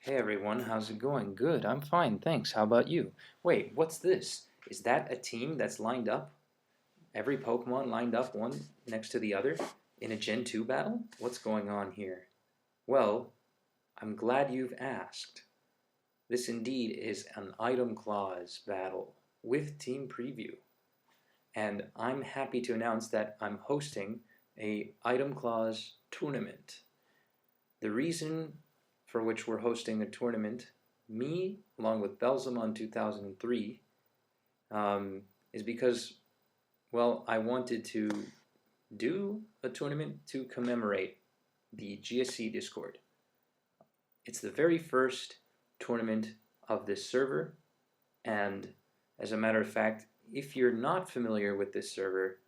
Hey everyone, how's it going? Good, I'm fine, thanks. How about you? Wait, what's this? Is that a team that's lined up? Every Pokemon lined up one next to the other in a Gen 2 battle? What's going on here? Well, I'm glad you've asked. This indeed is an Item Clause battle with Team Preview. And I'm happy to announce that I'm hosting a Item Clause tournament. The reason for which we're hosting a tournament, me along with Belzamon 2003, is because, well, I wanted to do a tournament to commemorate the GSC Discord. It's the very first tournament of this server, and as a matter of fact, if you're not familiar with this server,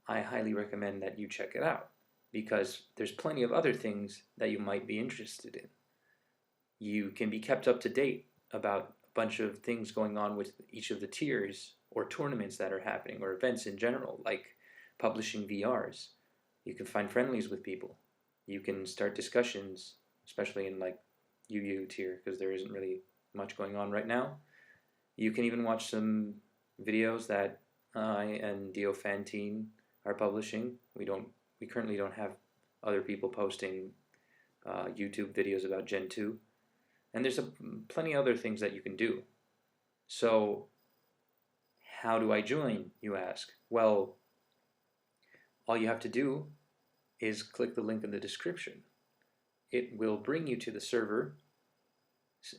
I highly recommend that you check it out, because there's plenty of other things that you might be interested in. You can be kept up to date about a bunch of things going on with each of the tiers or tournaments that are happening or events in general, like publishing VRs. You can find friendlies with people. You can start discussions, especially in like UU tier, because there isn't really much going on right now. You can even watch some videos that I and Dio Fantine are publishing. We currently don't have other people posting YouTube videos about Gen 2. And there's plenty other things that you can do. So, how do I join, you ask? Well, all you have to do is click the link in the description. It will bring you to the server,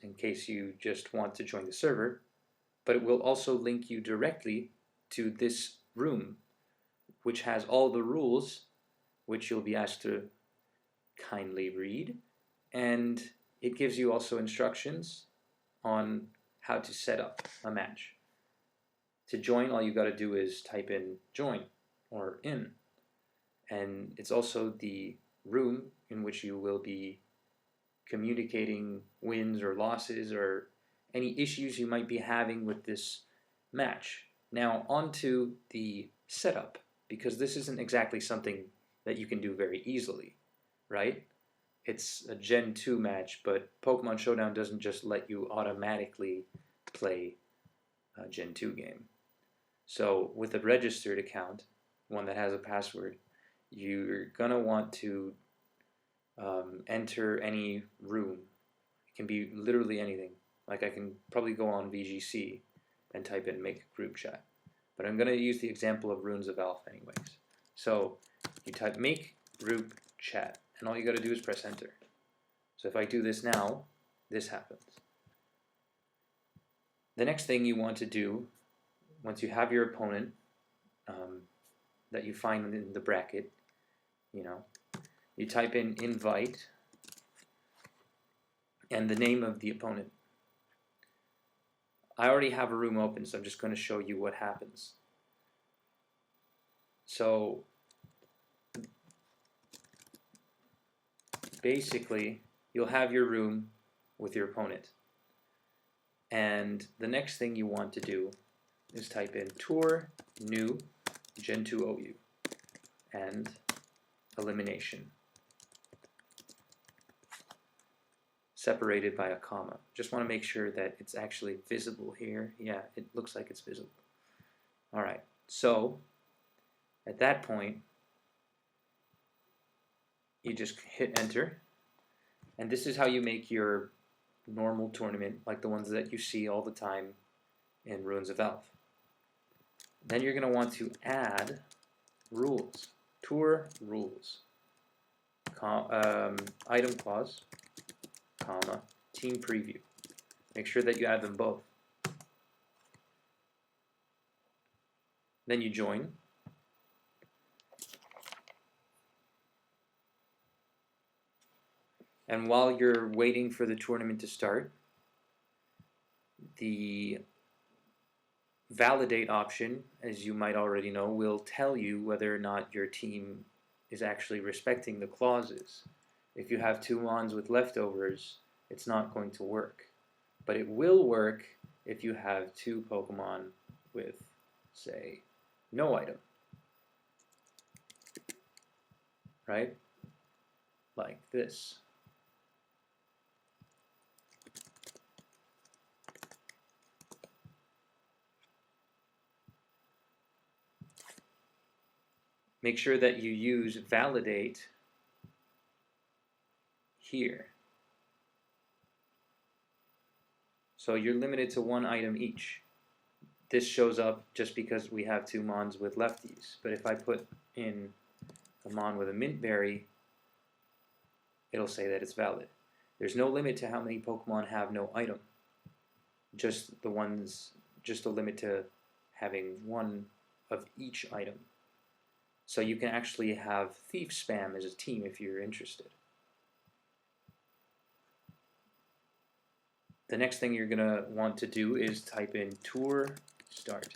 in case you just want to join the server, but it will also link you directly to this room, which has all the rules, which you'll be asked to kindly read, and it gives you also instructions on how to set up a match. To join, all you got to do is type in join or in, and it's also the room in which you will be communicating wins or losses or any issues you might be having with this match. Now, on to the setup, because this isn't exactly something that you can do very easily, right? It's a Gen 2 match, but Pokemon Showdown doesn't just let you automatically play a Gen 2 game. So with a registered account, one that has a password, you're going to want to enter any room. It can be literally anything. Like I can probably go on VGC and type in make group chat. But I'm going to use the example of Runes of Elf anyways. So you type make group chat, and all you got to do is press enter. So if I do this now, this happens. The next thing you want to do, once you have your opponent that you find in the bracket, you type in invite and the name of the opponent. I already have a room open, so I'm just going to show you what happens. So basically, you'll have your room with your opponent. And the next thing you want to do is type in tour new Gen 2 OU and elimination, separated by a comma. Just want to make sure that it's actually visible here. Yeah, it looks like it's visible. Alright, so at that point, you just hit enter, and this is how you make your normal tournament, like the ones that you see all the time in Runes of Elf. Then you're going to want to add rules, tour rules, item clause, comma, team preview. Make sure that you add them both. Then you join. And while you're waiting for the tournament to start, the validate option, as you might already know, will tell you whether or not your team is actually respecting the clauses. If you have 2 Mons with leftovers, it's not going to work. But it will work if you have 2 Pokemon with, say, no item. Right? Like this. make sure that you use validate here. So you're limited to one item each. This shows up just because we have two mons with lefties. But if I put in a mon with a mint berry, it'll say that it's valid. There's no limit to how many Pokemon have no item. Just a limit to having one of each item. So you can actually have Thief spam as a team if you're interested. The next thing you're going to want to do is type in tour start.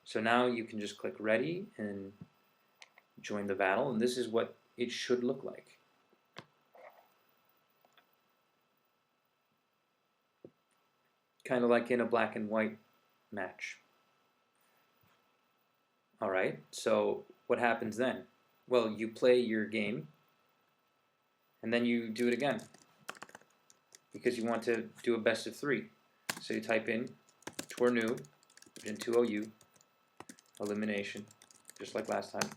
So now you can just click ready and join the battle, and this is what it should look like. Kind of like in a black and white match. Alright, so what happens then? Well, you play your game, and then you do it again, because you want to do a best of 3. So you type in tour new, Gen 2OU, elimination, just like last time,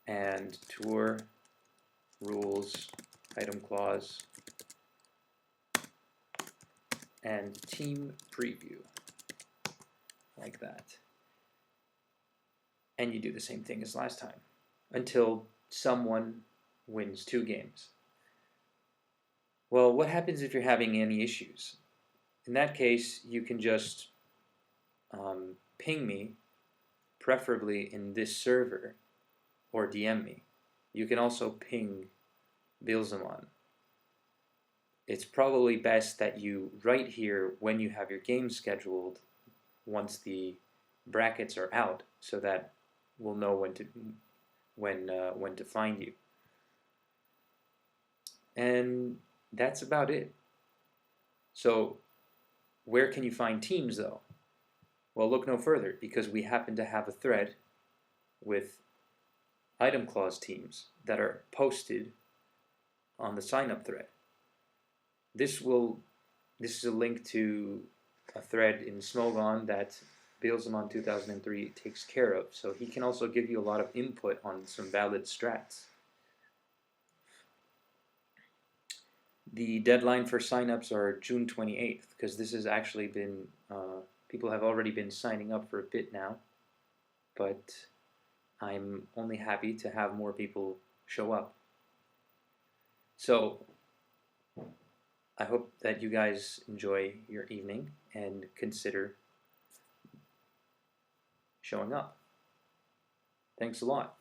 and tour rules, item clause, and team preview, like that. And you do the same thing as last time, until someone wins 2 games. Well, what happens if you're having any issues? In that case, you can just ping me, preferably in this server, or DM me. You can also ping Bilzamon. It's probably best that you write here when you have your game scheduled once the brackets are out, so that we'll know when to find you. And that's about it. So where can you find teams though? Well, look no further, because we happen to have a thread with item clause teams that are posted on the sign up thread. This is a link to a thread in Smogon that Bilzamon 2003 takes care of, so he can also give you a lot of input on some valid strats. The deadline for signups are June 28th, because this has actually been, people have already been signing up for a bit now, but I'm only happy to have more people show up. So I hope that you guys enjoy your evening and consider showing up. Thanks a lot.